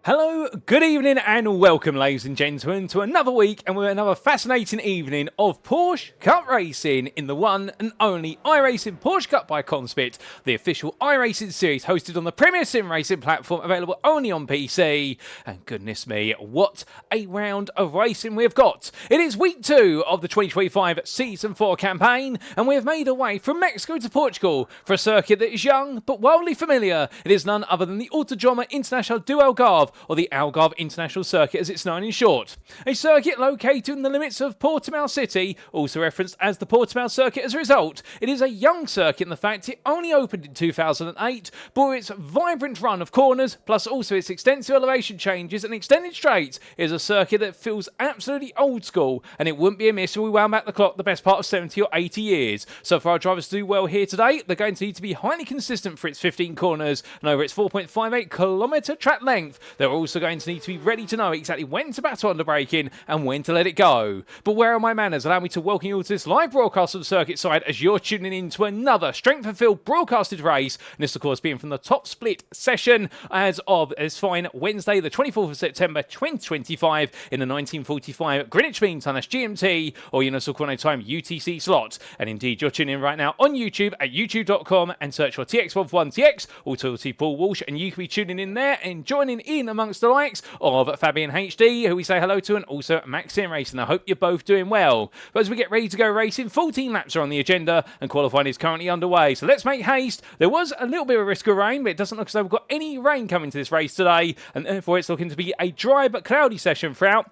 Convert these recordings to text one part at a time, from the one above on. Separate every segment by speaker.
Speaker 1: Hello, good evening and welcome ladies and gentlemen to another week and with another fascinating evening of Porsche Cup racing in the one and only iRacing Porsche Cup by CONSPIT, the official iRacing series hosted on the premier sim racing platform available only on PC. And goodness me, what a round of racing we've got. It is week 2 of the 2025 Season 4 campaign and we have made our way from Mexico to Portugal for a circuit that is young but wildly familiar. It is none other than the Autódromo International do Algarve, or the Algarve International Circuit as it's known in short. A circuit located in the limits of Portimão city, also referenced as the Portimão Circuit as a result. It is a young circuit in the fact it only opened in 2008, but with its vibrant run of corners, plus also its extensive elevation changes and extended straights, is a circuit that feels absolutely old school, and it wouldn't be amiss if we wound back the clock the best part of 70 or 80 years. So for our drivers to do well here today, they're going to need to be highly consistent for its 15 corners and over its 4.58 kilometre track length. They're also going to need to be ready to know exactly when to battle under braking and when to let it go. But where are my manners? Allow me to welcome you all to this live broadcast of the circuit side as you're tuning in to another strength-fulfilled broadcasted race. And this, of course, being from the top split session as of this fine Wednesday, the 24th of September 2025 in the 1945 Greenwich Mean Time, that's GMT, or Universal Coordinate Time UTC slot. And indeed, you're tuning in right now on YouTube at youtube.com and search for TX141TX, Authority Paul Walsh, and you can be tuning in there and joining in amongst the likes of Fabian HD, who we say hello to, and also Maxim Racing. I hope you're both doing well. But as we get ready to go racing, 14 laps are on the agenda and qualifying is currently underway. So let's make haste. There was a little bit of a risk of rain, but it doesn't look as though we've got any rain coming to this race today, and therefore it's looking to be a dry but cloudy session throughout.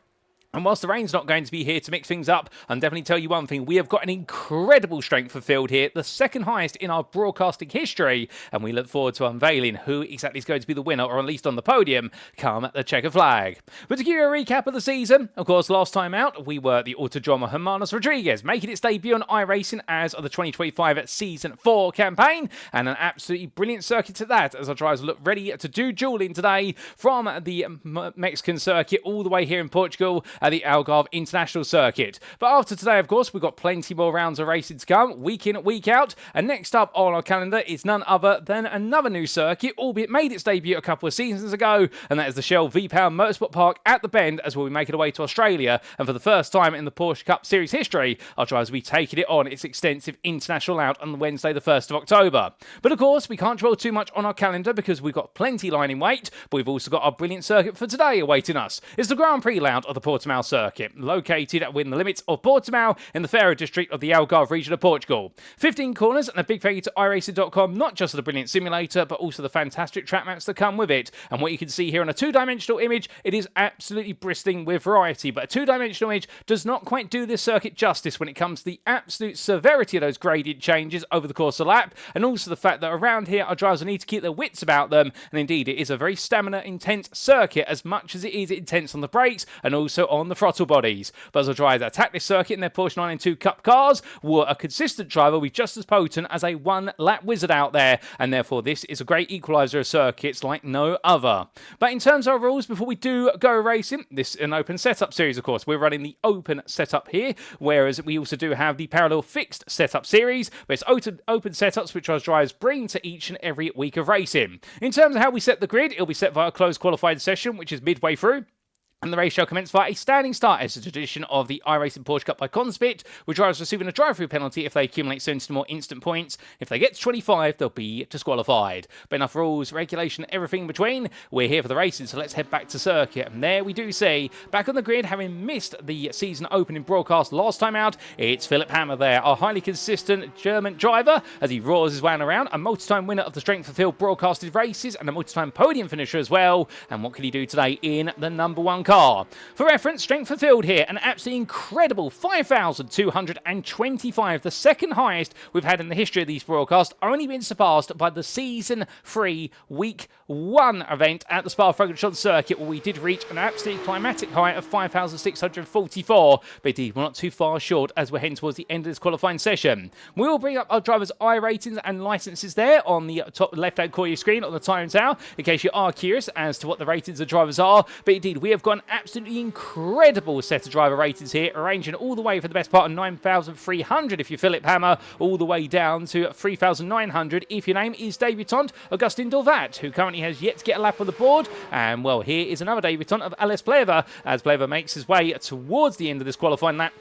Speaker 1: And whilst the rain's not going to be here to mix things up, I'll definitely tell you one thing. We have got an incredible strength of field here, the second highest in our broadcasting history. And we look forward to unveiling who exactly is going to be the winner, or at least on the podium, come the checker flag. But to give you a recap of the season, of course, last time out, we were the Autódromo Hermanos Rodríguez, making its debut on iRacing as of the 2025 Season 4 campaign. And an absolutely brilliant circuit at that, as our drivers look ready to do dueling today from the Mexican circuit all the way here in Portugal at the Algarve International Circuit. But after today, of course, we've got plenty more rounds of racing to come, week in, week out. And next up on our calendar is none other than another new circuit, albeit made its debut a couple of seasons ago, and that is the Shell V-Power Motorsport Park at the Bend, as we'll be making our way to Australia. And for the first time in the Porsche Cup Series history, our drivers will be taking it on its extensive international out on Wednesday, the 1st of October. But of course, we can't dwell too much on our calendar because we've got plenty lying in wait, but we've also got our brilliant circuit for today awaiting us. It's the Grand Prix round of the Portimão Circuit, located within the limits of Portimão in the Faro district of the Algarve region of Portugal. 15 corners and a big thank you to iRacing.com, not just for the brilliant simulator, but also the fantastic track maps that come with it. And what you can see here on a two-dimensional image, it is absolutely bristling with variety, but a two-dimensional image does not quite do this circuit justice when it comes to the absolute severity of those gradient changes over the course of the lap, and also the fact that around here our drivers need to keep their wits about them, and indeed it is a very stamina-intense circuit as much as it is intense on the brakes and also on the throttle bodies. But as our drivers attack this circuit in their Porsche 992 Cup cars, were a consistent driver with just as potent as a one-lap wizard out there, and therefore this is a great equaliser of circuits like no other. But in terms of our rules, before we do go racing, this is an open setup series, of course. We're running the open setup here, whereas we also do have the parallel fixed setup series, but it's open setups which our drivers bring to each and every week of racing. In terms of how we set the grid, it'll be set via a closed qualifying session, which is midway through. And the race shall commence via a standing start as a tradition of the iRacing Porsche Cup by CONSPIT, with drivers receiving a drive-through penalty if they accumulate 70 more instant points. If they get to 25, they'll be disqualified. But enough rules, regulation, everything in between. We're here for the racing, so let's head back to circuit. And there we do see, back on the grid, having missed the season opening broadcast last time out, it's Philip Hammer there, our highly consistent German driver, as he roars his way around, a multi-time winner of the Strength of Field broadcasted races, and a multi-time podium finisher as well. And what can he do today in the number one car? For reference, strength for field here, an absolutely incredible 5,225, the second highest we've had in the history of these broadcasts, only been surpassed by the Season 3 Week 1 event at the Spa-Francorchamps circuit, where we did reach an absolutely climatic high of 5,644, but indeed we're not too far short as we're heading towards the end of this qualifying session. We will bring up our drivers' I ratings and licenses there on the top left-hand corner of your screen on the time tower, in case you are curious as to what the ratings of drivers are, but indeed we have got an absolutely incredible set of driver ratings here, ranging all the way for the best part of 9,300 if you're Philip Hammer, all the way down to 3,900 if your name is debutant Augustin Dorvat, who currently has yet to get a lap on the board. And well, here is another debutant of Alex Pleva, as Pleva makes his way towards the end of this qualifying lap.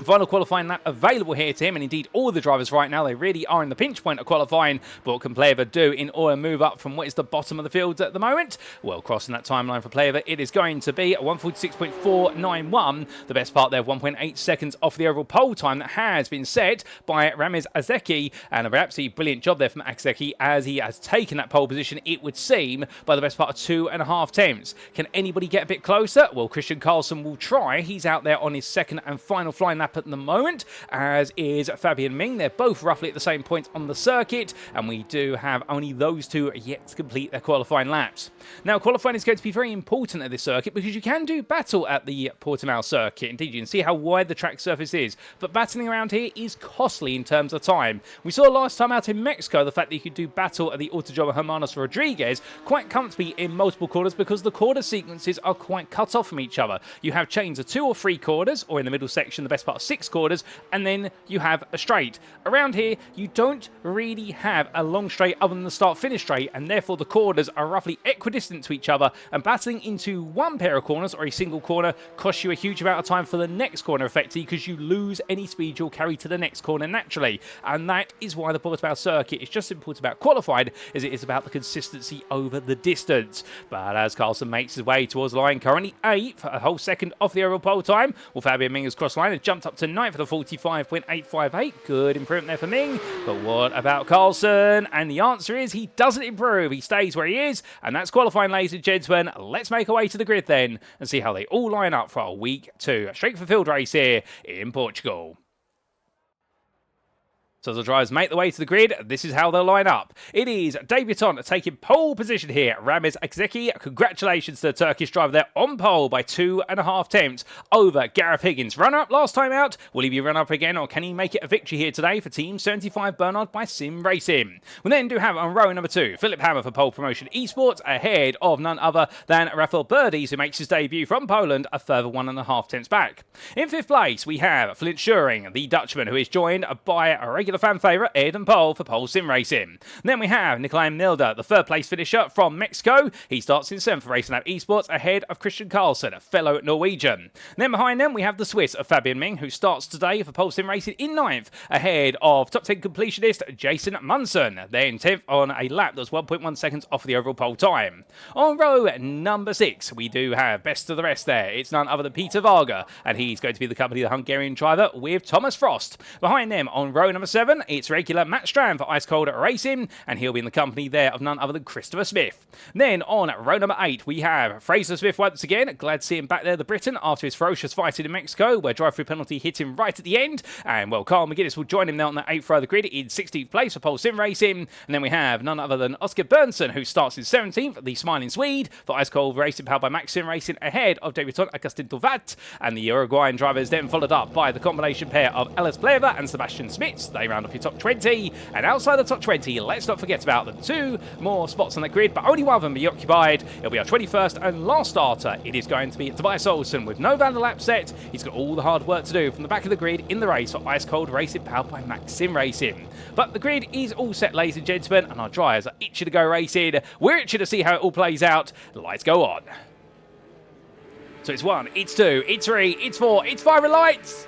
Speaker 1: Final qualifying lap available here to him, and indeed all the drivers right now, they really are in the pinch point of qualifying. But what can Pleva do in order to move up from what is the bottom of the field at the moment? Well, crossing that timeline for Pleva, it is going to be a 1:46.491, the best part there of 1.8 seconds off the overall pole time that has been set by Ramez Azeki, and a absolutely brilliant job there from Azeki as he has taken that pole position, it would seem, by the best part of 2.5 tenths. Can anybody get a bit closer? Well, Christian Carlson will try. He's out there on his second and final flying lap at the moment, as is Fabian Ming. They're both roughly at the same point on the circuit, and we do have only those two yet to complete their qualifying laps. Now, qualifying is going to be very important at this circuit because you can do battle at the Portimão circuit. Indeed, you can see how wide the track surface is, but battling around here is costly in terms of time. We saw last time out in Mexico the fact that you could do battle at the Autódromo Hermanos Rodríguez quite comfortably in multiple quarters because the quarter sequences are quite cut off from each other. You have chains of 2 or 3 quarters, or in the middle section, the best part of 6 quarters, and then you have a straight. Around here, you don't really have a long straight other than the start-finish straight, and therefore the quarters are roughly equidistant to each other, and battling into one pair of corners or a single corner costs you a huge amount of time for the next corner effectively because you lose any speed you'll carry to the next corner naturally. And that is why the Portimão circuit is just as important about qualified as it is about the consistency over the distance. But as Carlson makes his way towards the line, currently 8th, a whole second off the overall pole time, well, Fabian Ming has crossed line and jumped up to 9th for the 45.858. Good improvement there for Ming. But what about Carlson? And the answer is he doesn't improve. He stays where he is, and that's qualifying, ladies and gentlemen. Let's make our way to the grid then and see how they all line up for our week 2 straight for field race here in Portugal. So as the drivers make the way to the grid, this is how they'll line up. It is debutant taking pole position here, Ramez Azeki. Congratulations to the Turkish driver there on pole by 2.5 tenths over Gareth Higgins. Runner-up last time out. Will he be runner-up again, or can he make it a victory here today for Team 75 Bernard by Sim Racing? We then do have on row number 2, Philip Hammer for Pole Promotion Esports, ahead of none other than Rafael Birdies, who makes his debut from Poland a further 1.5 tenths back. In 5th place, we have Flint Schuring, the Dutchman, who is joined by a regular fan favourite, Eden Pole for Pole Sim Racing. Then we have Nikolai Milder, the 3rd place finisher from Mexico. He starts in 7th for Racing Lab Esports, ahead of Christian Carlson, a fellow Norwegian. Then behind them, we have the Swiss of Fabian Ming, who starts today for Pole Sim Racing in 9th, ahead of top 10 completionist Jason Munson. Then 10th on a lap that's 1.1 seconds off the overall pole time. On row number 6, we do have best of the rest there. It's none other than Peter Varga, and he's going to be the company of the Hungarian driver with Thomas Frost. Behind them, on row number 7, it's regular Matt Strand for Ice Cold Racing, and he'll be in the company there of none other than Christopher Smith. Then on row number 8, we have Fraser Smith once again. Glad to see him back there, the Briton, after his ferocious fight in Mexico, where drive-through penalty hit him right at the end. And well, Carl McGuinness will join him now on the 8th row of the grid in 16th place for Pole Sim Racing. And then we have none other than Oscar Bernson, who starts in 17th, the Smiling Swede for Ice Cold Racing, powered by Max Sim Racing, ahead of debutant Augustin Dorvat. And the Uruguayan drivers then followed up by the combination pair of Alex Pleva and Sebastian Smits. They round off your top 20. And outside the top 20, let's not forget about the 2 more spots on the grid, but only one of them be occupied. It'll be our 21st and last starter. It is going to be Tobias Olsen with no Vandal lap set. He's got all the hard work to do from the back of the grid in the race for Ice Cold Racing, powered by Max Sim Racing. But the grid is all set, ladies and gentlemen, and our drivers are itching to go racing. We're itching to see how it all plays out. Lights go on. So it's 1, it's 2, it's 3, it's 4, it's 5 lights.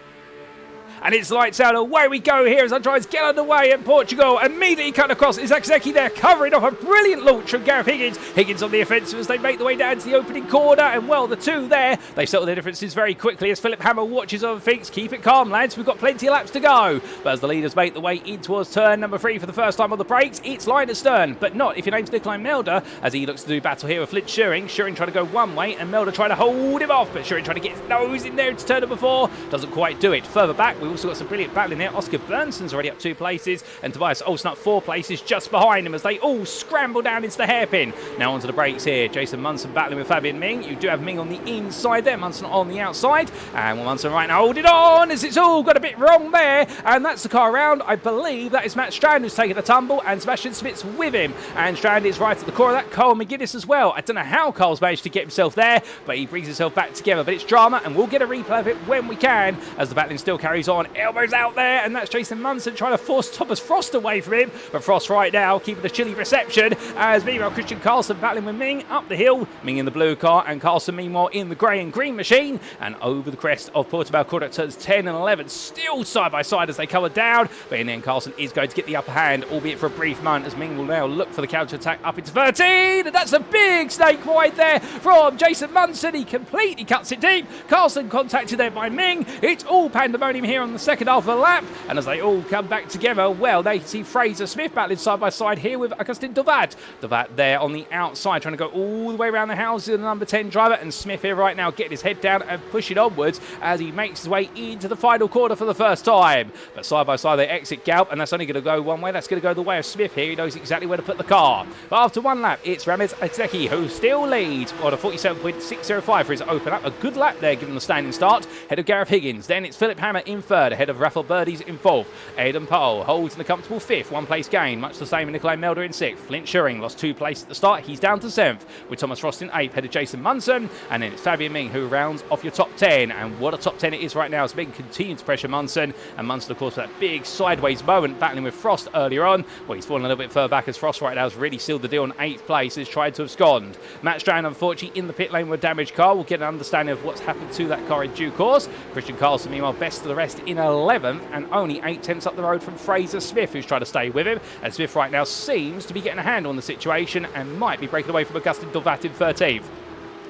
Speaker 1: And it's lights out. Away we go here as our drivers get underway in Portugal. Immediately cut across is Azeki there, covering off a brilliant launch from Gareth Higgins. Higgins on the offensive as they make the way down to the opening corner. And well, the 2 there, they settle their differences very quickly as Philip Hammer watches over things. Keep it calm, lads. We've got plenty of laps to go. But as the leaders make the way in towards turn number 3 for the first time on the brakes, it's line astern, but not if your name's Nikolai Melder, as he looks to do battle here with Flint Schuring. Schuring trying to go one way and Melder trying to hold him off, but Schuring trying to get his nose in there into turn number 4. Doesn't quite do it. Further back, we We've also got some brilliant battling there. Oscar Bernsson's already up 2 places, and Tobias Olsen up 4 places just behind him as they all scramble down into the hairpin. Now onto the brakes here. Jason Munson battling with Fabian Ming. You do have Ming on the inside there, Munson on the outside, and Munson right now holding on as it's all got a bit wrong there, and that's the car around. I believe that is Matt Strand who's taking a tumble, and Sebastian Smith's with him, and Strand is right at the core of that. Carl McGuinness as well. I don't know how Carl's managed to get himself there, but he brings himself back together. But it's drama, and we'll get a replay of it when we can, as the battling still carries on. Elbows out there, and that's Jason Munson trying to force Thomas Frost away from him, but Frost right now keeping the chilly reception, as meanwhile Christian Carlson battling with Ming up the hill. Ming in the blue car, and Carlson meanwhile in the grey and green machine, and over the crest of Portimão corner at turns 10 and 11, still side by side as they cover down, but in the end Carlson is going to get the upper hand, albeit for a brief moment, as Ming will now look for the counter attack up into 13, and that's a big snake wide there from Jason Munson. He completely cuts it deep. Carlson contacted there by Ming. It's all pandemonium here on the second half of the lap, and as they all come back together, well, they see Fraser Smith battling side by side here with Augustin Dovat. Dovat there on the outside trying to go all the way around the houses of the number 10 driver, and Smith here right now getting his head down and pushing onwards as he makes his way into the final quarter for the first time. But side by side they exit Galp, and that's only going to go one way. That's going to go the way of Smith here. He knows exactly where to put the car. But after one lap, it's Ramez Azeki who still leads on a 47.605 for his open up. A good lap there given the standing start, ahead of Gareth Higgins. Then it's Philip Hammer in third, ahead of Rafael Birdies in fourth. Aidan Pohl holds in a comfortable fifth, 1 place gain, much the same in Nikolai Melder in sixth. Flint Schuring lost 2 places at the start. He's down to 7th, with Thomas Frost in 8th, ahead of Jason Munson. And then it's Fabian Ming who rounds off your top 10. And what a top 10 it is right now as Ming continues to pressure Munson. And Munson, of course, with that big sideways moment battling with Frost earlier on. Well, he's fallen a little bit further back as Frost right now has really sealed the deal on 8th place, has tried to abscond. Matt Strand, unfortunately, in the pit lane with a damaged car. We'll get an understanding of what's happened to that car in due course. Christian Carlson, meanwhile, best of the rest in 11th, and only 8 tenths up the road from Fraser Smith, who's trying to stay with him. And Smith right now seems to be getting a handle on the situation and might be breaking away from Augustin Dovat in 13th.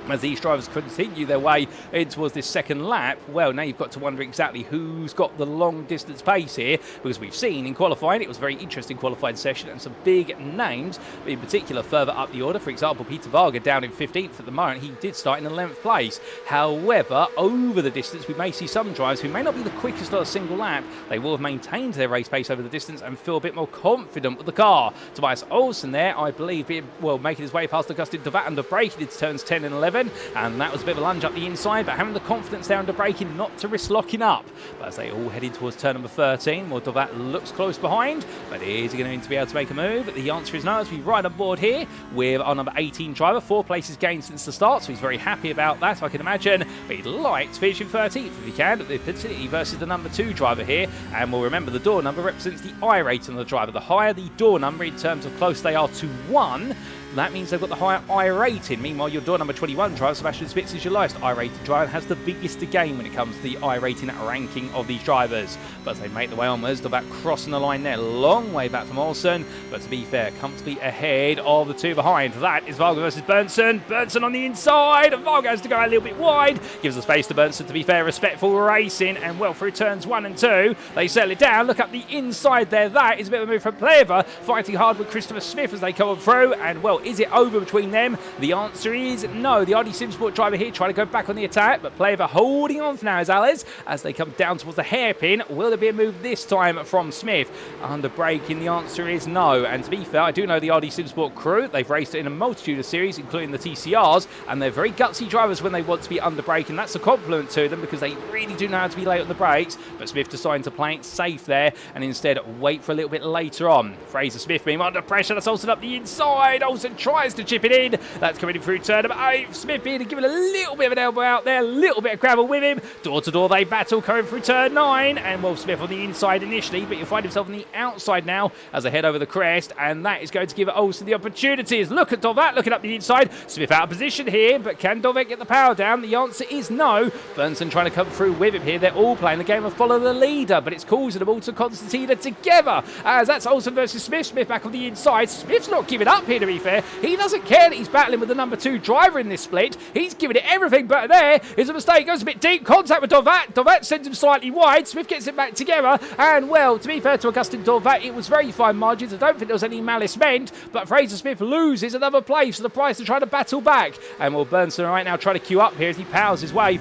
Speaker 1: As these drivers continue their way in towards this second lap, well, now you've got to wonder exactly who's got the long distance pace here, because we've seen in qualifying, it was a very interesting qualifying session and some big names, in particular further up the order. For example, Peter Varga down in 15th at the moment. He did start in 11th place. However, over the distance, we may see some drivers who may not be the quickest on a single lap. They will have maintained their race pace over the distance and feel a bit more confident with the car. Tobias Olsen there, I believe, making his way past Augustin Dovat under braking into turns 10 and 11. And that was a bit of a lunge up the inside, but having the confidence there under braking not to risk locking up. But as they all heading towards turn number 13, well, Dovat looks close behind, but is he going to be able to make a move? The answer is no, as we ride on board here with our number 18 driver, 4 places gained since the start, so he's very happy about that, I can imagine. But he'd like to finish in 13th if he can, particularly versus the number 2 driver here. And we'll remember the door number represents the I rating of the driver. The higher the door number in terms of close they are to 1, that means they've got the higher I rating. Meanwhile, your door number 21 driver, Sebastian Spitz, is your lowest I rated driver and has the biggest to gain when it comes to the I rating ranking of these drivers. But as they make the way onwards, they're back crossing the line there. Long way back from Olsen, but to be fair, comfortably ahead of the 2 behind. That is Varga versus Bernson. Bernson on the inside, and Varga has to go a little bit wide. Gives the space to Bernson, to be fair, respectful racing, and well through turns 1 and 2. They settle it down. Look up the inside there. That is a bit of a move from Pleva, fighting hard with Christopher Smith as they come on through, and well, is it over between them? The answer is no. The RD Simsport driver here trying to go back on the attack, but Pleva holding on for now as Alice as they come down towards the hairpin. Will there be a move this time from Smith? Under braking, the answer is no. And to be fair, I do know the RD Simsport crew. They've raced it in a multitude of series, including the TCRs, and they're very gutsy drivers when they want to be under braking. That's a compliment to them because they really do know how to be late on the brakes. But Smith deciding to play it safe there and instead wait for a little bit later on. Fraser Smith being under pressure. That's Olsen up the inside. Olsen tries to chip it in. That's coming in through turn number 8. Smith being given a little bit of an elbow out there, a little bit of gravel with him. Door to door they battle, coming through turn 9. And Wolf Smith on the inside initially, but you'll find himself on the outside now as they head over the crest. And that is going to give Olsen the opportunities. Look at Dovat looking up the inside. Smith out of position here, but can Dovat get the power down? The answer is no. Bernson trying to come through with him here. They're all playing the game of follow the leader, but it's causing them all to Constantina together. As that's Olsen versus Smith. Smith back on the inside. Smith's not giving up here, to be fair. He doesn't care that he's battling with the number 2 driver in this split. He's giving it everything, but there is a mistake. Goes a bit deep. Contact with Dovat. Dovat sends him slightly wide. Smith gets it back together. And, well, to be fair to Augustin Dovat, it was very fine margins. I don't think there was any malice meant, but Fraser Smith loses another place for the price to try to battle back. And, well, Bernson right now trying to queue up here as he powers his way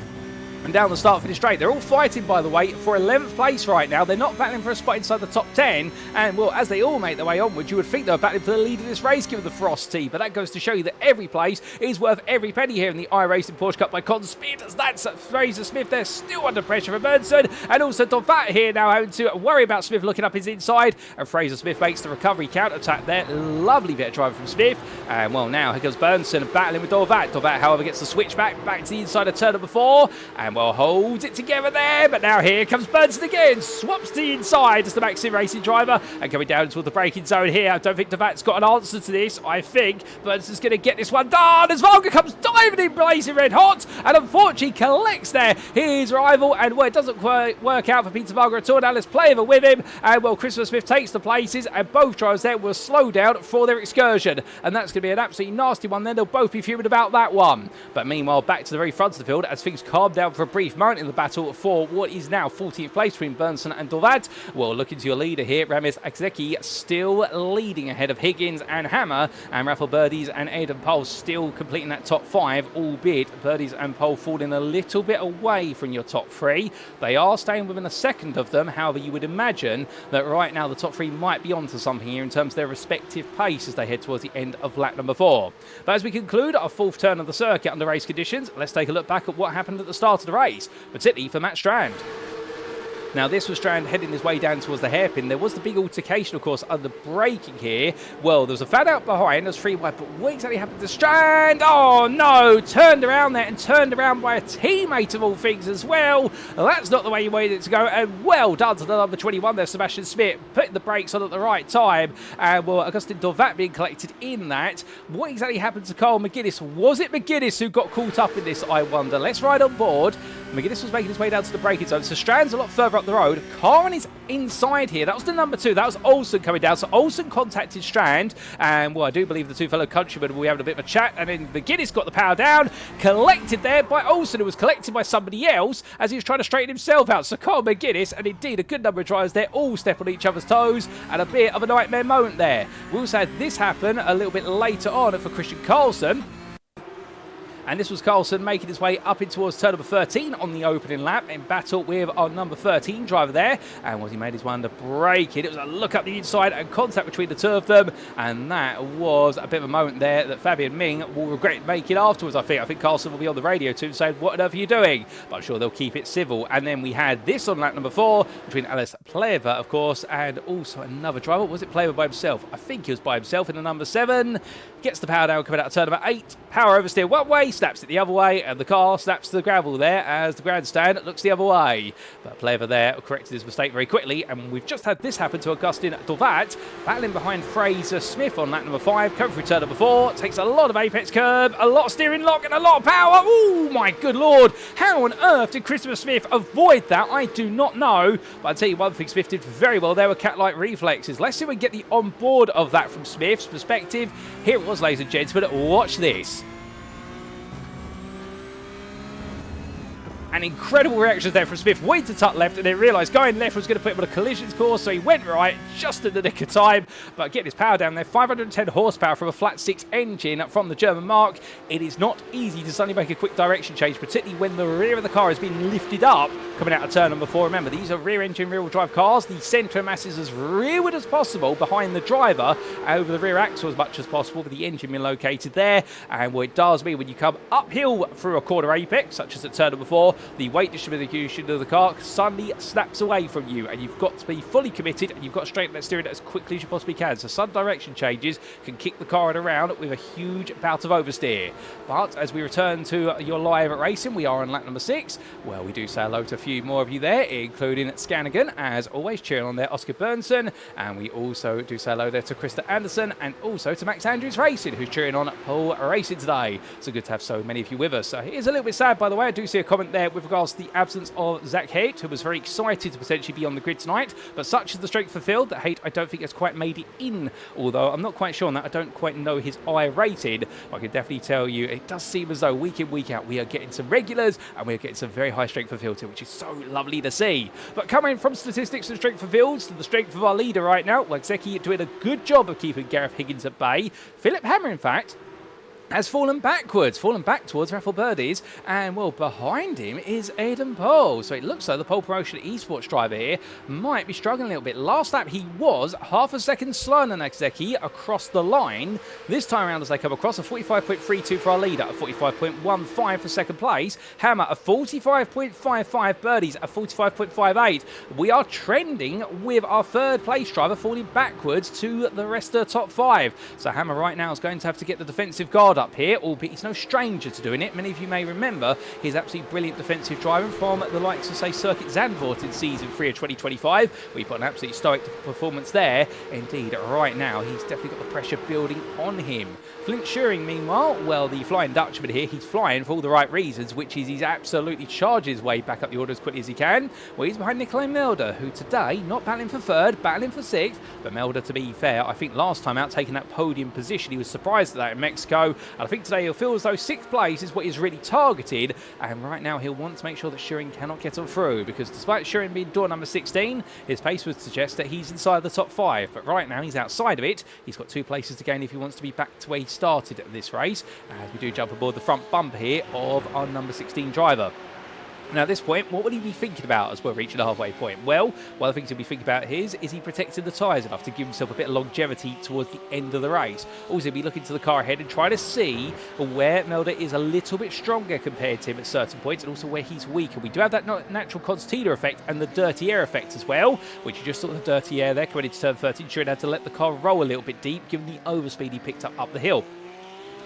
Speaker 1: And down the start-finish straight. They're all fighting, by the way, for 11th place right now. They're not battling for a spot inside the top 10. And, well, as they all make their way onwards, you would think they were battling for the lead of this race, given the frosty. But that goes to show you that every place is worth every penny here in the iRacing Porsche Cup by CONSPIT. As that's Fraser Smith. They're still under pressure for Bernson. And also Dovat here now having to worry about Smith looking up his inside. And Fraser Smith makes the recovery counter-attack there. Lovely bit of driving from Smith. And, well, now here goes Bernson battling with Dovat. Dovat, however, gets the switch back to the inside of turn number 4. And, well, holds it together there. But now here comes Bernson again. Swaps to the inside as the Maxim Racing driver. And coming down toward the braking zone here. I don't think Dovat's got an answer to this. I think Bernson's going to get this one done as Varga comes diving in, blazing red hot. And unfortunately collects there his rival. And, well, it doesn't work out for Peter Varga at all. Now let's play over with him. And, well, Christopher Smith takes the places. And both drivers there will slow down for their excursion. And that's going to be an absolutely nasty one then. They'll both be fuming about that one. But meanwhile, back to the very front of the field as things calm down for a brief moment in the battle for what is now 14th place between Bernson and Dovad. Well, looking to your leader here, Ramis Akzeki still leading ahead of Higgins and Hammer, and Rafael Birdies and Aidan Pole still completing that top 5, albeit Birdies and Pole falling a little bit away from your top 3. They are staying within a second of them. However, you would imagine that right now the top 3 might be onto something here in terms of their respective pace as they head towards the end of lap number 4. But as we conclude our 4th turn of the circuit under race conditions, let's take a look back at what happened at the start of the race, particularly for Matt Strand. Now, this was Strand heading his way down towards the hairpin. There was the big altercation, of course, under braking here. Well, there was a fan out behind. There's 3 wide, but what exactly happened to Strand? Oh, no. Turned around there and turned around by a teammate of all things as well. That's not the way you wanted it to go. And well done to the number 21 there, Sebastian Smith, putting the brakes on at the right time. And, well, Augustin Dovat being collected in that. What exactly happened to Carl McGuinness? Was it McGuinness who got caught up in this, I wonder? Let's ride on board. McGuinness was making his way down to the braking zone. So Strand's a lot further up the road. Carl is inside here. That was the number 2. That was Olsen coming down. So Olsen contacted Strand. And, well, I do believe the 2 fellow countrymen will be having a bit of a chat. And then McGuinness got the power down. Collected there by Olsen, who was collected by somebody else as he was trying to straighten himself out. So Carl McGuinness, and indeed a good number of drivers there, all step on each other's toes. And a bit of a nightmare moment there. We also had this happen a little bit later on for Christian Carlson. And this was Carlson making his way up in towards turn number 13 on the opening lap in battle with our number 13 driver there. And was he made his way under braking? It was a look up the inside and contact between the 2 of them. And that was a bit of a moment there that Fabian Ming will regret making afterwards, I think. I think Carlson will be on the radio too saying, what on earth are you doing? But I'm sure they'll keep it civil. And then we had this on lap number 4 between Alice Pleva, of course, and also another driver. Was it Pleva by himself? I think he was by himself in the number 7. Gets the power down coming out of turn number 8. Power oversteer one way, snaps it the other way, and the car snaps to the gravel there as the grandstand looks the other way. But Pleva there corrected his mistake very quickly, and we've just had this happen to Augustin Dovat, battling behind Fraser Smith on lap number 5, coming through turn number 4, takes a lot of apex curb, a lot of steering lock, and a lot of power. Oh my good lord, how on earth did Christopher Smith avoid that? I do not know, but I'll tell you one thing, Smith did very well there with cat-like reflexes. Let's see if we can get the onboard of that from Smith's perspective. Here it was, ladies and gentlemen, watch this. And incredible reactions there from Smith. Waited to tuck left and then realised going left was going to put him on a collisions course, so he went right just in the nick of time. But getting his power down there, 510 horsepower from a flat 6 engine from the German mark. It is not easy to suddenly make a quick direction change, particularly when the rear of the car is being lifted up coming out of turn number 4. Remember, these are rear engine, rear wheel drive cars. The centre mass is as rearward as possible behind the driver, over the rear axle as much as possible, with the engine being located there. And what it does mean when you come uphill through a corner apex, such as at turn number 4, the weight distribution of the car suddenly snaps away from you, and you've got to be fully committed, and you've got to straighten that steering as quickly as you possibly can. So sudden direction changes can kick the car around with a huge bout of oversteer. But as we return to your live racing, we are on lap number 6. Well, we do say hello to a few more of you there, including Scanigan, as always, cheering on there, Oscar Bernson, and we also do say hello there to Krista Anderson, and also to Max Andrews Racing, who's cheering on Paul Racing today. So good to have so many of you with us. So it is a little bit sad, by the way. I do see a comment there with regards to the absence of Zach Haight, who was very excited to potentially be on the grid tonight, but such is the strength of the field that Haight, I don't think, has quite made it in, although I'm not quite sure on that. I don't quite know his I rated. I can definitely tell you it does seem as though week in, week out, we are getting some regulars and we are getting some very high strength of field too, which is so lovely to see. But coming from statistics and strength of fields to the strength of our leader right now, Zeki doing a good job of keeping Gareth Higgins at bay. Philip Hammer, in fact, has fallen back towards Raffle Birdies, and well, behind him is Aidan Pole. So it looks like the Pole Promotion esports driver here might be struggling a little bit. Last lap, he was half a second slower than Nagaseki across the line. This time around, as they come across, a 45.32 for our leader, a 45.15 for second place. Hammer, a 45.55, Birdies, a 45.58. We are trending with our third place driver falling backwards to the rest of the top 5. So Hammer right now is going to have to get the defensive guard up here, albeit he's no stranger to doing it. Many of you may remember his absolutely brilliant defensive driving from the likes of, say, Circuit Zandvoort in Season 3 of 2025. We put an absolutely stoic performance there. Indeed, right now, he's definitely got the pressure building on him. Flint Schuring, meanwhile, well, the Flying Dutchman here, he's flying for all the right reasons, which is he's absolutely charged his way back up the order as quickly as he can. Well, he's behind Nikolai Melder, who today, not battling for third, battling for sixth, but Melder, to be fair, I think last time out, taking that podium position, he was surprised at that in Mexico. And I think today he'll feel as though sixth place is what he's really targeted, and right now he'll want to make sure that Schuring cannot get on through, because despite Schuring being door number 16, his pace would suggest that he's inside the top 5, but right now he's outside of it. He's got 2 places to gain if he wants to be back to where he started at this race, as we do jump aboard the front bumper here of our number 16 driver. Now at this point, what would he be thinking about as we're reaching the halfway point? Well, one of the things he'll be thinking about is he protecting the tyres enough to give himself a bit of longevity towards the end of the race? Also, he'll be looking to the car ahead and try to see where Melder is a little bit stronger compared to him at certain points, and also where he's weaker. We do have that natural concertina effect and the dirty air effect as well, which you just saw the dirty air there coming into turn 13. Sure, had to let the car roll a little bit deep, given the overspeed he picked up the hill.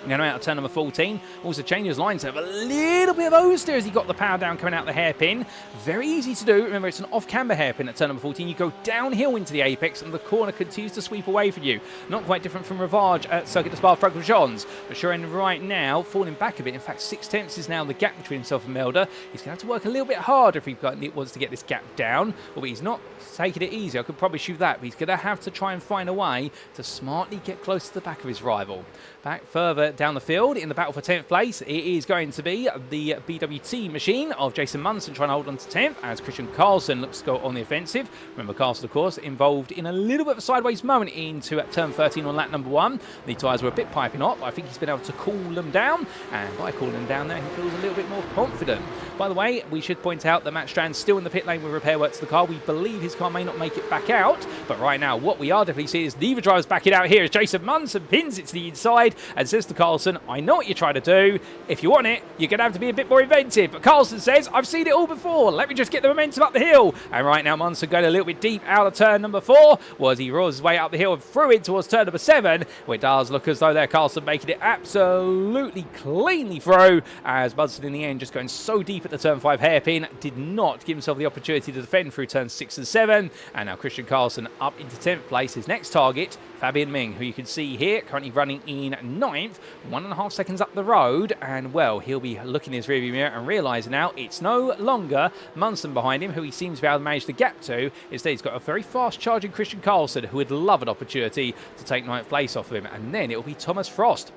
Speaker 1: Going out of turn number 14, also changes lines, have a little bit of oversteer as he got the power down coming out the hairpin. Very easy to do. Remember, it's an off-camber hairpin at turn number 14. You go downhill into the apex and the corner continues to sweep away from you. Not quite different from Rivage at Circuit de Spa-Francorchamps, but sure, and right now, falling back a bit. In fact, 6/10 is now the gap between himself and Melder. He's going to have to work a little bit harder if he wants to get this gap down, but he's not taking it easy. I could promise you that, but he's going to have to try and find a way to smartly get close to the back of his rival. Back further down the field in the battle for 10th place, it is going to be the BWT machine of Jason Munson trying to hold on to 10th as Christian Carlson looks to go on the offensive. Remember, Carlson, of course, involved in a little bit of a sideways moment into turn 13 on lap number 1. The tyres were a bit piping hot, but I think he's been able to cool them down, and by cooling them down there, he feels a little bit more confident. By the way, we should point out that Matt Strand's still in the pit lane with repair work to the car. We believe his car may not make it back out, but right now, what we are definitely seeing is neither driver's backing out here as Jason Munson pins it to the inside and says to Carlson, I know what you're trying to do. If you want it, you're going to have to be a bit more inventive. But Carlson says, I've seen it all before. Let me just get the momentum up the hill. And right now, Munson going a little bit deep out of turn number 4. Was he roars his way up the hill and through it towards turn number 7. Where it does look as though there Carlson making it absolutely cleanly through. As Munson in the end just going so deep at the turn 5 hairpin, did not give himself the opportunity to defend through turns 6 and 7. And now Christian Carlson up into 10th place. His next target, Fabian Ming, who you can see here, currently running in 9th, 1.5 seconds up the road, and well, he'll be looking in his rearview mirror and realising now it's no longer Munson behind him, who he seems to be able to manage the gap to. Instead, he's got a very fast-charging Christian Carlson, who would love an opportunity to take 9th place off of him, and then it'll be Thomas Frost.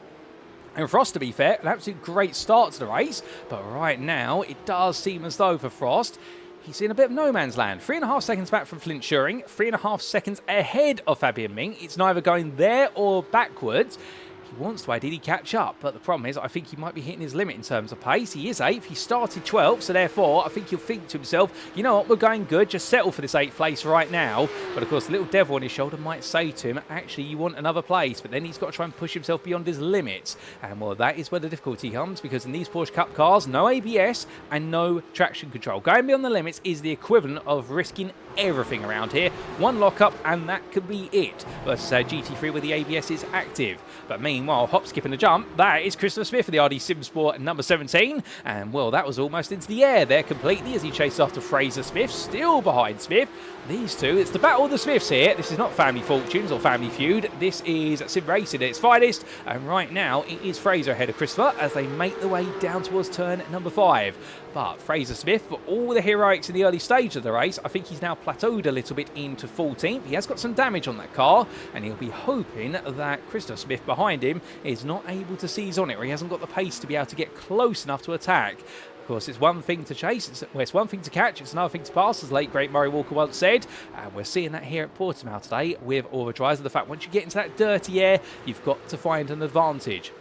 Speaker 1: And Frost, to be fair, an absolute great start to the race, but right now, it does seem as though for Frost, he's in a bit of no man's land. 3.5 seconds back from Flint Schuring, 3.5 seconds ahead of Fabian Ming. It's neither going there or backwards. He wants to ideally catch up, but the problem is I think he might be hitting his limit in terms of pace. He is 8th, he started 12th, so therefore I think he'll think to himself, you know what, we're going good, just settle for this 8th place right now. But of course the little devil on his shoulder might say to him, actually you want another place, but then he's got to try and push himself beyond his limits. And well, that is where the difficulty comes, because in these Porsche Cup cars, no ABS and no traction control. Going beyond the limits is the equivalent of risking everything around here. One lockup and that could be it, versus GT3 where the ABS is active. But meanwhile, hop, skip and a jump, that is Christopher Smith for the RD Sim Sport number 17. And well, that was almost into the air there completely as he chased after Fraser Smith, still behind Smith. These two, it's the battle of the Smiths here. This is not Family Fortunes or Family Feud. This is Sim Racing at its finest. And right now, it is Fraser ahead of Christopher as they make their way down towards turn number 5. But Fraser Smith, for all the heroics in the early stage of the race, I think he's now plateaued a little bit into 14th. He has got some damage on that car, and he'll be hoping that Christopher Smith behind him is not able to seize on it, or he hasn't got the pace to be able to get close enough to attack. Of course, it's one thing to chase, it's one thing to catch, it's another thing to pass, as late great Murray Walker once said. And we're seeing that here at Portimão today with all the drivers. The fact once you get into that dirty air, you've got to find an advantage.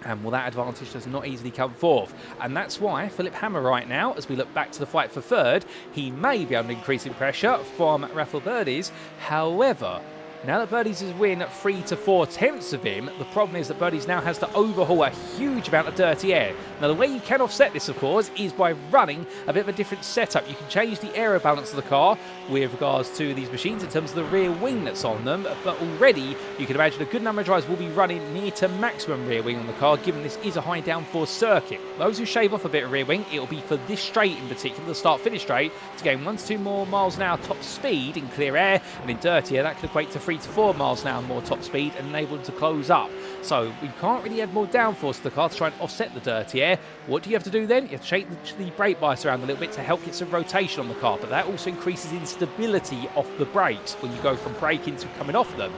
Speaker 1: And well, that advantage does not easily come forth. And that's why Philip Hammer right now, as we look back to the fight for third, he may be under increasing pressure from Rafael Birdies. However, now that Birdies is win 3 to 4 tenths of him, the problem is that Birdies now has to overhaul a huge amount of dirty air. Now, the way you can offset this, of course, is by running a bit of a different setup. You can change the aero balance of the car with regards to these machines in terms of the rear wing that's on them, but already you can imagine a good number of drivers will be running near to maximum rear wing on the car, given this is a high downforce circuit. Those who shave off a bit of rear wing, it'll be for this straight in particular, the start-finish straight, to gain 1 to 2 more miles an hour top speed in clear air, and in dirty air that could equate to 3 to 4 miles an hour more top speed and enable them to close up. So we can't really add more downforce to the car to try and offset the dirty air. What do you have to do then? You have to shake the brake bias around a little bit to help get some rotation on the car, but that also increases instability off the brakes when you go from braking to coming off them.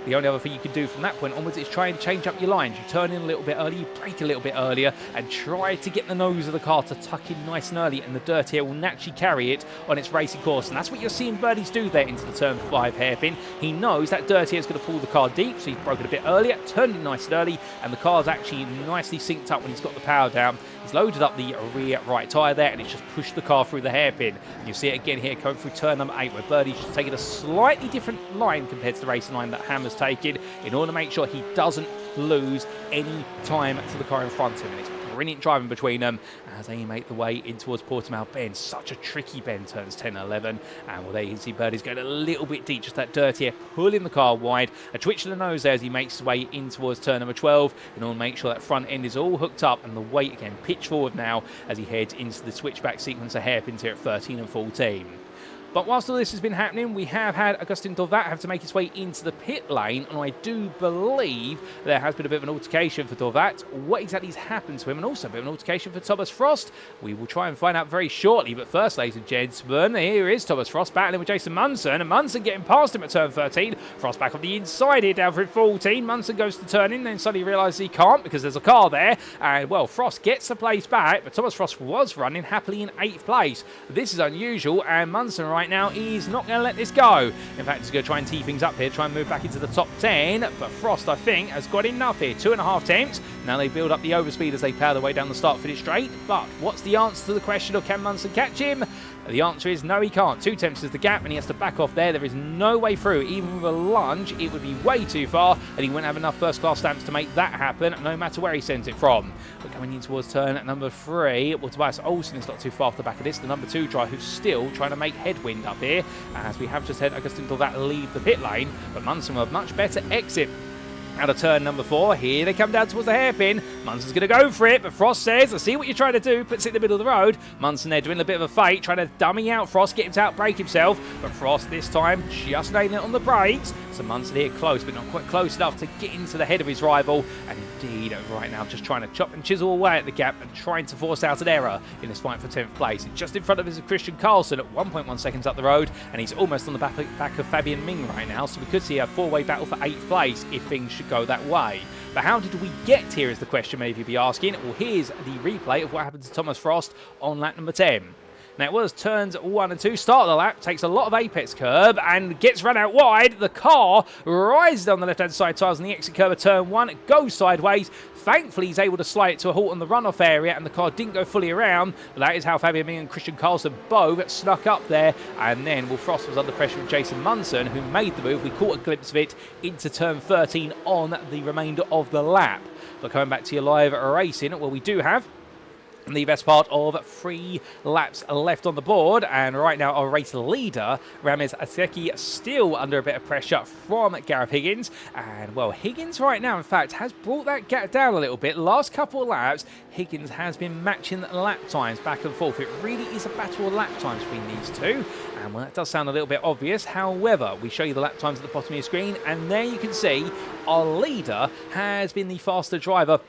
Speaker 1: The only other thing you can do from that point onwards is try and change up your lines. You turn in a little bit early, you brake a little bit earlier, and try to get the nose of the car to tuck in nice and early, and the dirty air will naturally carry it on its racing course. And that's what you're seeing Birdies do there into the turn 5 hairpin. He knows that dirty air is going to pull the car deep, so he's broken a bit earlier, turned in nice and early, and the car's actually nicely synced up when he's got the power down. He's loaded up the rear right tyre there, and it's just pushed the car through the hairpin. And you'll see it again here coming through turn number 8, where Birdie's just taking a slightly different line compared to the racing line that Hammer's taken in order to make sure he doesn't lose any time to the car in front of him. And it's brilliant driving between them as they make the way in towards Portimão bend. Such a tricky bend, turns 10 and 11. And well, there you can see Birdie's going a little bit deep, just that dirty air pulling the car wide. A twitch to the nose there as he makes his way in towards turn number 12 in order to make sure that front end is all hooked up, and the weight again pitch forward now as he heads into the switchback sequence of hairpins here at 13 and 14. But whilst all this has been happening, we have had Agustin Dorvat have to make his way into the pit lane, and I do believe there has been a bit of an altercation for Dorvat. What exactly has happened to him, and also a bit of an altercation for Thomas Frost, we will try and find out very shortly. But first, ladies and gentlemen, here is Thomas Frost battling with Jason Munson, and Munson getting past him at turn 13. Frost back on the inside here, down through 14. Munson goes to turn in, then suddenly realises he can't because there's a car there, and well, Frost gets the place back, but Thomas Frost was running happily in 8th place. This is unusual, and Munson right now is not going to let this go. In fact, he's going to try and tee things up here, try and move back into the top 10. But Frost, I think, has got enough here. 2.5 attempts. Now they build up the overspeed as they power their way down the start-finish straight. But what's the answer to the question of can Munson catch him? The answer is no, he can't. 2 attempts is the gap, and he has to back off there. There is no way through. Even with a lunge, it would be way too far, and he wouldn't have enough first-class stamps to make that happen, no matter where he sends it from. But coming in towards turn number 3, well, Tobias Olsen is not too far off the back of this. The number 2 driver who's still trying to make headwind up here, as we have just had Agustin Dorvat leave the pit lane, but Munson with a much better exit. Out of turn number 4, here they come down towards the hairpin. Munson's going to go for it, but Frost says, I see what you're trying to do, puts it in the middle of the road. Munson there doing a bit of a fight, trying to dummy out Frost, get him to outbrake himself, but Frost this time just nailing it on the brakes. So Munson here close, but not quite close enough to get into the head of his rival, and indeed right now just trying to chop and chisel away at the gap and trying to force out an error in this fight for 10th place. Just in front of his Christian Carlson at 1.1 seconds up the road, and he's almost on the back of Fabian Ming right now, so we could see a 4-way battle for 8th place if things should go that way. But how did we get here is the question maybe you'd be asking. Well, here's the replay of what happened to Thomas Frost on lap number 10. Now, it was turns 1 and 2. Start of the lap, takes a lot of apex curb and gets run out wide. The car rises down the left-hand side tyres on the exit curb of turn 1. It goes sideways. Thankfully, he's able to slide it to a halt on the runoff area, and the car didn't go fully around. But that is how Fabian Ming and Christian Carlson both snuck up there. And then, well, Frost was under pressure with Jason Munson, who made the move. We caught a glimpse of it into turn 13 on the remainder of the lap. But coming back to your live racing, well, we do have the best part of 3 laps left on the board, and right now our race leader Ramez Aseki still under a bit of pressure from Gareth Higgins, and well, Higgins right now in fact has brought that gap down a little bit. Last couple of laps Higgins has been matching lap times back and forth. It really is a battle of lap times between these two, and well, that does sound a little bit obvious. However, we show you the lap times at the bottom of your screen, and there you can see our leader has been the faster driver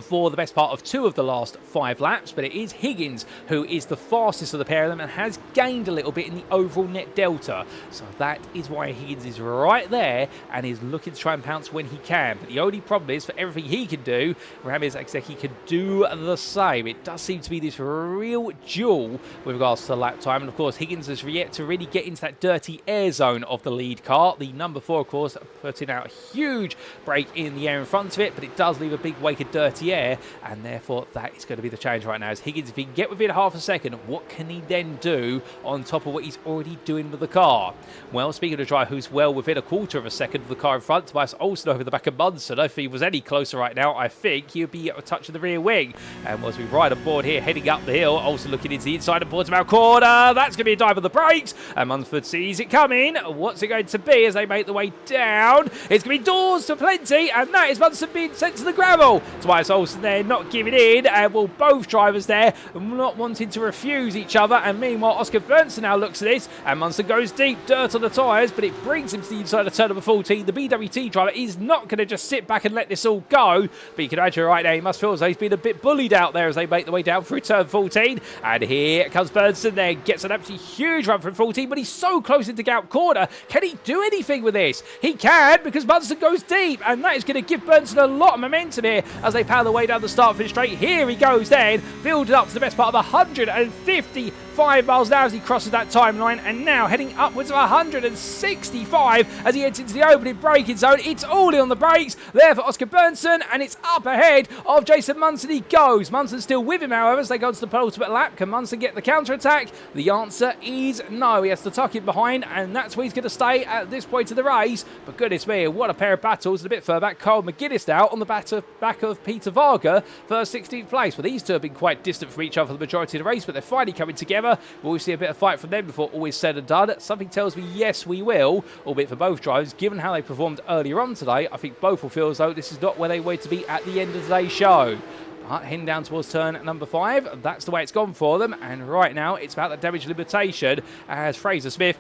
Speaker 1: for the best part of 2 of the last 5 laps, but it is Higgins who is the fastest of the pair of them and has gained a little bit in the overall net delta. So that is why Higgins is right there and is looking to try and pounce when he can. But the only problem is, for everything he can do, Ramirez Exeki can do the same. It does seem to be this real duel with regards to lap time, and of course Higgins has yet to really get into that dirty air zone of the lead car. The number 4, of course, putting out a huge break in the air in front of it, but it does leave a big wake of dirty air, and therefore that is going to be the challenge right now. As Higgins, if he can get within half a second, what can he then do on top of what he's already doing with the car? Well, speaking of a driver who's well within a quarter of a second of the car in front, Tobias Olsen over the back of Munson. If he was any closer right now, I think he would be a touch of the rear wing. And as we ride aboard here, heading up the hill, Olsen looking into the inside of Portimão corner. That's going to be a dive of the brakes, and Munford sees it coming. What's it going to be as they make the way down? It's going to be doors to plenty, and that is Munson being sent to the gravel. Tobias Olsen there not giving in, and well, both drivers there not wanting to refuse each other. And meanwhile, Oscar Bernson now looks at this, and Munson goes deep, dirt on the tyres, but it brings him to the inside of turn number 14. The BWT driver is not going to just sit back and let this all go, but you can imagine right now he must feel as though he's been a bit bullied out there as they make the way down through turn 14. And here comes Bernson there, gets an absolutely huge run from 14, but he's so close into Gap corner. Can he do anything with this? He can, because Munson goes deep, and that is going to give Bernson a lot of momentum here as they power the way down the start finish straight. Here he goes then, building up to the best part of 155 miles an hour as he crosses that timeline, and now heading upwards of 165 as he heads into the opening braking zone. It's all in on the brakes there for Oscar Bernson, and it's up ahead of Jason Munson. He goes. Munson's still with him, however, as they go to the penultimate lap. Can Munson get the counter-attack? The answer is no. He has to tuck it behind, and that's where he's going to stay at this point of the race. But goodness me, what a pair of battles. A bit further back, Carl McGuinness now on the back of Peter Varga for 16th place. Well, these two have been quite distant from each other for the majority of the race, but they're finally coming together. Will we see a bit of fight from them before all is said and done? Something tells me yes, we will, albeit for both drivers. Given how they performed earlier on today, I think both will feel as though this is not where they were to be at the end of today's show. But heading down towards turn number 5, that's the way it's gone for them, and right now it's about the damage limitation as Fraser Smith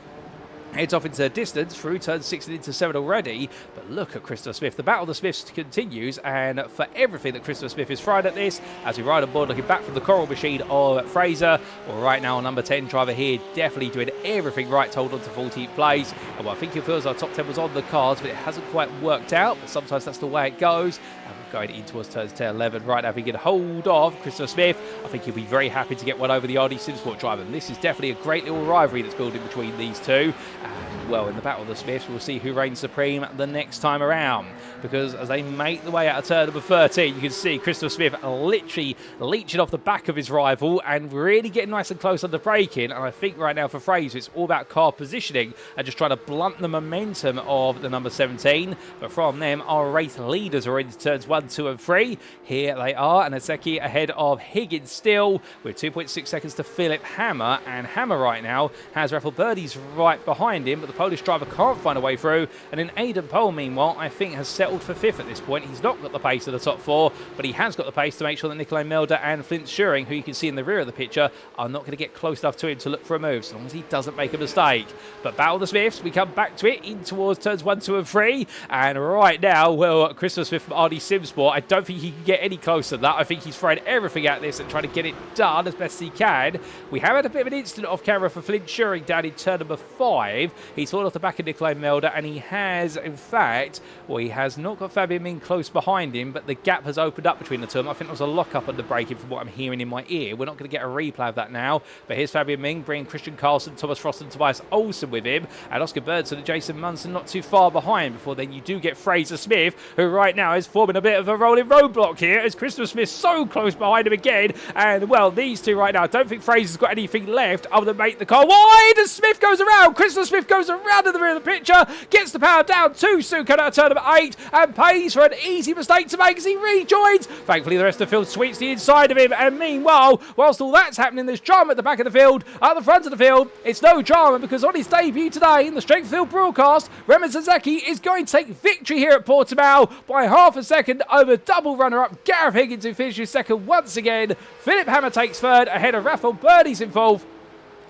Speaker 1: heads off into the distance through turn 6 and into 7 already. But look at Christopher Smith. The battle of the Smiths continues, and for everything that Christopher Smith is fried at this, as we ride aboard looking back from the coral machine of Fraser. Well, right now, number 10 driver here definitely doing everything right to hold on to 14th place. And well, I think it feels like top 10 was on the cards, but it hasn't quite worked out. But sometimes that's the way it goes. And we're going in towards turns 10 11 right now. If he can hold off Christopher Smith, I think he'll be very happy to get one over the RD Simsport driver. And this is definitely a great little rivalry that's building between these two. And well, in the battle of the Smiths, we'll see who reigns supreme the next time around. Because as they make the way out of turn number 13, you can see Christopher Smith literally leeching off the back of his rival and really getting nice and close on the braking. And I think right now for Fraser, it's all about car positioning and just trying to blunt the momentum of the number 17. But from them, our race leaders are into turns 1, 2 and 3. Here they are, and Azeki ahead of Higgins still with 2.6 seconds to Philip Hammer. And Hammer right now has Raffle Birdies right behind him, but the Polish driver can't find a way through. And then Aidan Pohl, meanwhile, I think has settled for 5th at this point. He's not got the pace of the top 4, but he has got the pace to make sure that Nikolai Melder and Flint Schuring, who you can see in the rear of the picture, are not going to get close enough to him to look for a move, so long as he doesn't make a mistake. But battle of the Smiths, we come back to it in towards turns 1, 2 and 3. And right now, well, Christopher Smith from RD Simsport, I don't think he can get any closer than that. I think he's throwing everything at this and trying to get it done as best he can. We have had a bit of an incident off camera for Flint Schuring down in turn number 5. He's fallen off the back of Nikolai Melder, and he has, in fact, well, he has not got Fabian Ming close behind him, but the gap has opened up between the two of them. I think there was a lock-up at the braking from what I'm hearing in my ear. We're not going to get a replay of that now, but here's Fabian Ming bringing Christian Carlson, Thomas Frost and Tobias Olsen with him, and Oscar Birdson and Jason Munson not too far behind before then you do get Fraser Smith, who right now is forming a bit of a rolling roadblock here as Christopher Smith so close behind him again. And well, these two right now, I don't think Fraser's got anything left other than make the car wide as Smith goes around. Christopher Smith goes around in the rear of the picture, gets the power down too soon, coming out of turn number 8, and pays for an easy mistake to make as he rejoins. Thankfully, the rest of the field sweeps the inside of him, and meanwhile, whilst all that's happening, there's drama at the back of the field. At the front of the field, it's no drama because on his debut today in the Strength Field broadcast, Remen Sasaki is going to take victory here at Portimão by half a second over double runner-up Gareth Higgins, who finishes second once again. Philip Hammer takes third ahead of Rafael Birdies in fourth.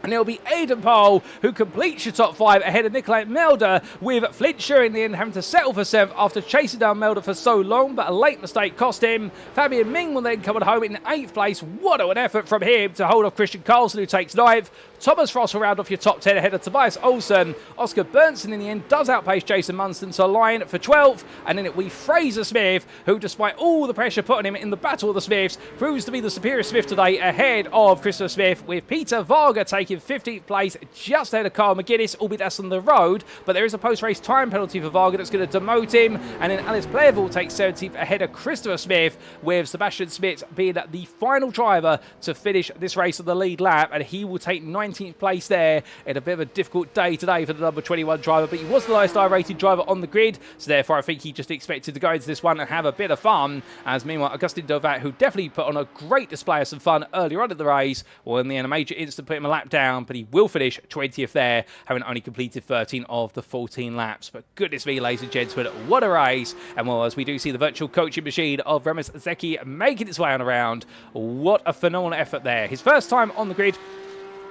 Speaker 1: And it'll be Aidan Pole who completes your top 5 ahead of Nikolai Melder, with Flint Schuring in the end having to settle for 7th after chasing down Melder for so long, but a late mistake cost him. Fabian Ming will then come at home in 8th place. What an effort from him to hold off Christian Carlson, who takes 9th. Thomas Frost will round off your top 10 ahead of Tobias Olsen. Oscar Bernson in the end does outpace Jason Munson to line for 12th. And then it will be Fraser Smith, who, despite all the pressure put on him in the Battle of the Smiths, proves to be the superior Smith today ahead of Christopher Smith, with Peter Varga taking 15th place just ahead of Carl McGuinness, albeit that's on the road. But there is a post-race time penalty for Varga that's going to demote him. And then Alice Playerville takes 17th ahead of Christopher Smith, with Sebastian Smith being the final driver to finish this race on the lead lap. And he will take 19th place there in a bit of a difficult day today for the number 21 driver, but he was the lowest I-rated driver on the grid, so therefore I think he just expected to go into this one and have a bit of fun. As meanwhile, Augustin Dovat, who definitely put on a great display of some fun earlier on in the race, well, in the end, a major incident put him a lap down, but he will finish 20th there, having only completed 13 of the 14 laps. But goodness me, ladies and gentlemen, what a race. And well, as we do see the virtual coaching machine of Remus Zeki making its way on around, what a phenomenal effort there. His first time on the grid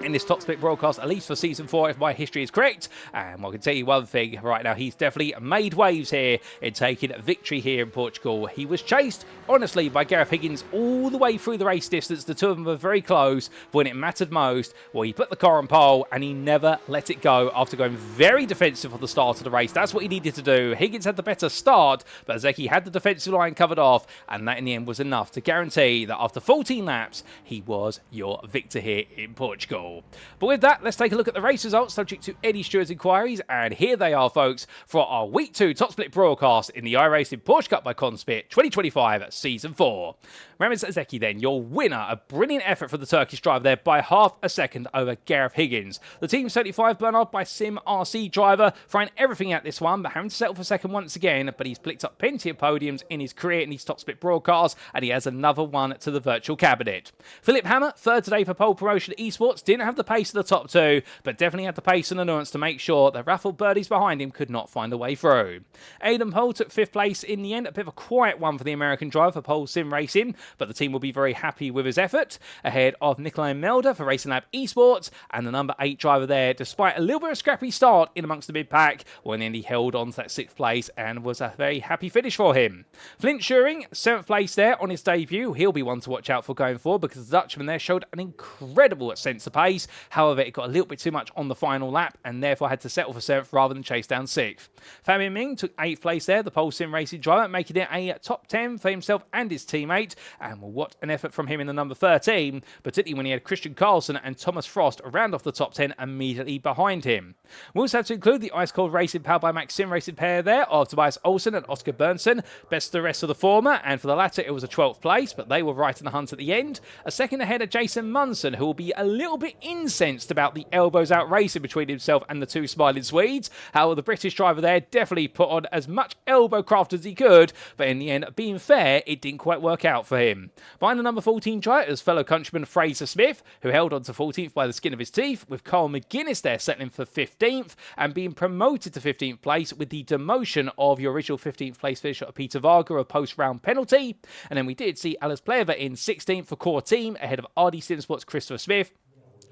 Speaker 1: in this top split broadcast, at least for season 4, if my history is correct. And I can tell you one thing right now, he's definitely made waves here in taking victory here in Portugal. He was chased, honestly, by Gareth Higgins all the way through the race distance. The two of them were very close, but when it mattered most, well, he put the car on pole and he never let it go after going very defensive for the start of the race. That's what he needed to do. Higgins had the better start, but Zeki had the defensive line covered off, and that in the end was enough to guarantee that after 14 laps, he was your victor here in Portugal. But with that, let's take a look at the race results subject to Eddie Stewart's inquiries. And here they are, folks, for our Week 2 top split broadcast in the iRacing Porsche Cup by CONSPIT 2025 Season 4. Remus Zeki then, your winner. A brilliant effort for the Turkish driver there by half a second over Gareth Higgins. The Team 75 Bernard by Sim RC driver, throwing everything at this one, but having to settle for second once again. But he's picked up plenty of podiums in his career in these top split broadcasts, and he has another one to the virtual cabinet. Philip Hammer, third today for pole promotion esports, didn't have the pace of the top two, but definitely had the pace and endurance to make sure the raffled birdies behind him could not find a way through. Aidan Pole took 5th place in the end, a bit of a quiet one for the American driver for Pole Sim Racing, but the team will be very happy with his effort, ahead of Nikolai Melder for Racing Lab Esports, and the number 8 driver there, despite a little bit of a scrappy start in amongst the mid-pack, well, in the end he held on to that 6th place and was a very happy finish for him. Flint Schuring, 7th place there on his debut. He'll be one to watch out for going forward, because the Dutchman there showed an incredible sense of pace. However, it got a little bit too much on the final lap and therefore had to settle for 7th rather than chase down 6th. Fabian Ming took 8th place there, the Pole Sim Racing driver, making it a top 10 for himself and his teammate. And what an effort from him in the number 13, particularly when he had Christian Carlson and Thomas Frost round off the top 10 immediately behind him. We also have to include the ice cold racing powered by Max Sim Racing pair there of Tobias Olsen and Oscar Bernson. Best of the rest of the former, and for the latter it was a 12th place, but they were right in the hunt at the end. A second ahead of Jason Munson, who will be a little bit incensed about the elbows out racing between himself and the two smiling Swedes. However, the British driver there definitely put on as much elbow craft as he could, but in the end, being fair, it didn't quite work out for him. Behind the number 14 driver is fellow countryman Fraser Smith, who held on to 14th by the skin of his teeth, with Carl McGuinness there settling for 15th and being promoted to 15th place with the demotion of your original 15th place finisher of Peter Varga, a post-round penalty. And then we did see Alice Player in 16th for core team, ahead of RD Sim Sports Christopher Smith,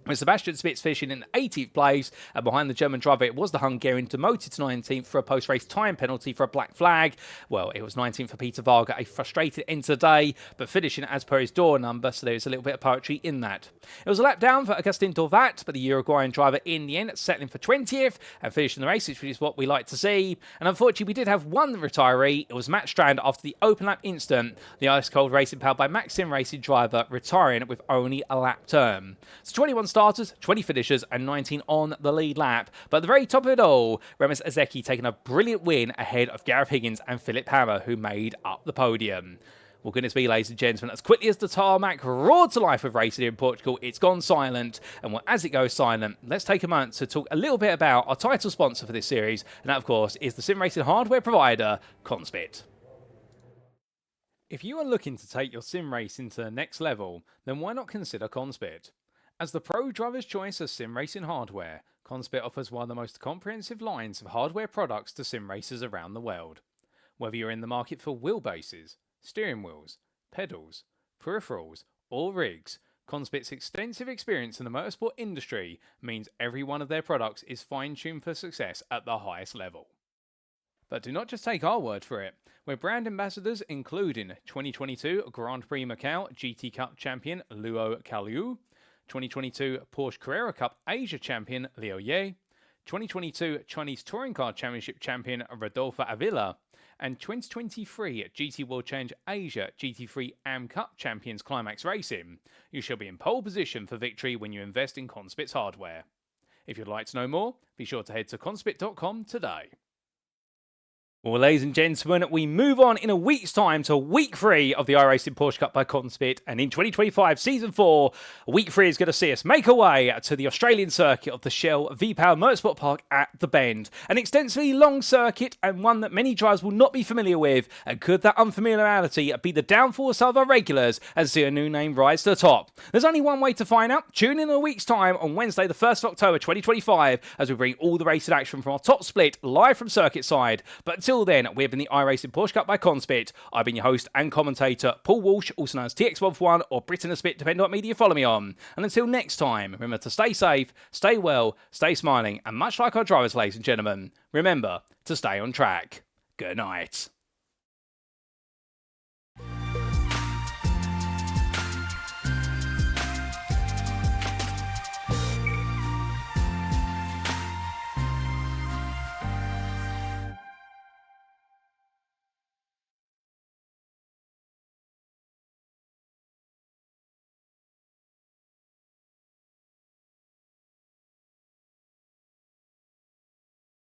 Speaker 1: with Sebastian Smith finishing in 18th place, and behind the German driver, it was the Hungarian demoted to 19th for a post-race time penalty for a black flag. Well, it was 19th for Peter Varga, a frustrated end to the day, but finishing as per his door number, so there's a little bit of poetry in that. It was a lap down for Augustin Dovat, but the Uruguayan driver in the end settling for 20th and finishing the race, which is what we like to see. And unfortunately, we did have one retiree. It was Matt Strand after the open lap incident, the ice-cold racing powered by Max Sim Racing driver retiring with only a lap term. So 21 starters, 20 finishers, and 19 on the lead lap. But at the very top of it all, Remus Zeki taking a brilliant win ahead of Gareth Higgins and Philip Hammer, who made up the podium. Well, goodness me, ladies and gentlemen, as quickly as the tarmac roared to life with racing here in Portugal, it's gone silent. And well, as it goes silent, let's take a moment to talk a little bit about our title sponsor for this series. And that, of course, is the sim racing hardware provider, CONSPIT. If you are looking to take your sim racing to the next level, then why not consider CONSPIT? As the pro driver's choice of sim racing hardware, CONSPIT offers one of the most comprehensive lines of hardware products to sim racers around the world. Whether you're in the market for wheelbases, steering wheels, pedals, peripherals, or rigs, CONSPIT's extensive experience in the motorsport industry means every one of their products is fine-tuned for success at the highest level. But do not just take our word for it. We're brand ambassadors including 2022 Grand Prix Macau GT Cup champion Luo Kaliu, 2022 Porsche Carrera Cup Asia champion Liu Ye, 2022 Chinese Touring Car Championship champion Rodolfo Avila, and 2023 GT World Challenge Asia GT3 AM Cup champions Climax Racing. You shall be in pole position for victory when you invest in CONSPIT's hardware. If you'd like to know more, be sure to head to conspit.com today. Well, ladies and gentlemen, we move on in a week's time to week 3 of the iRacing Porsche Cup by CONSPIT. And in 2025 Season 4, week 3 is going to see us make our way to the Australian circuit of the Shell V-Power Motorsport Park at The Bend. An extensively long circuit and one that many drivers will not be familiar with. And could that unfamiliarity be the downfall of some of our regulars and see a new name rise to the top? There's only one way to find out. Tune in a week's time on Wednesday, the 1st of October 2025, as we bring all the racing action from our top split live from circuit side. But until then, we have been the iRacing Porsche Cup by CONSPIT. I've been your host and commentator, Paul Walsh, also known as TX1 or Britain a Spit, depending on what media you follow me on. And until next time, remember to stay safe, stay well, stay smiling, and much like our drivers, ladies and gentlemen, remember to stay on track. Good night.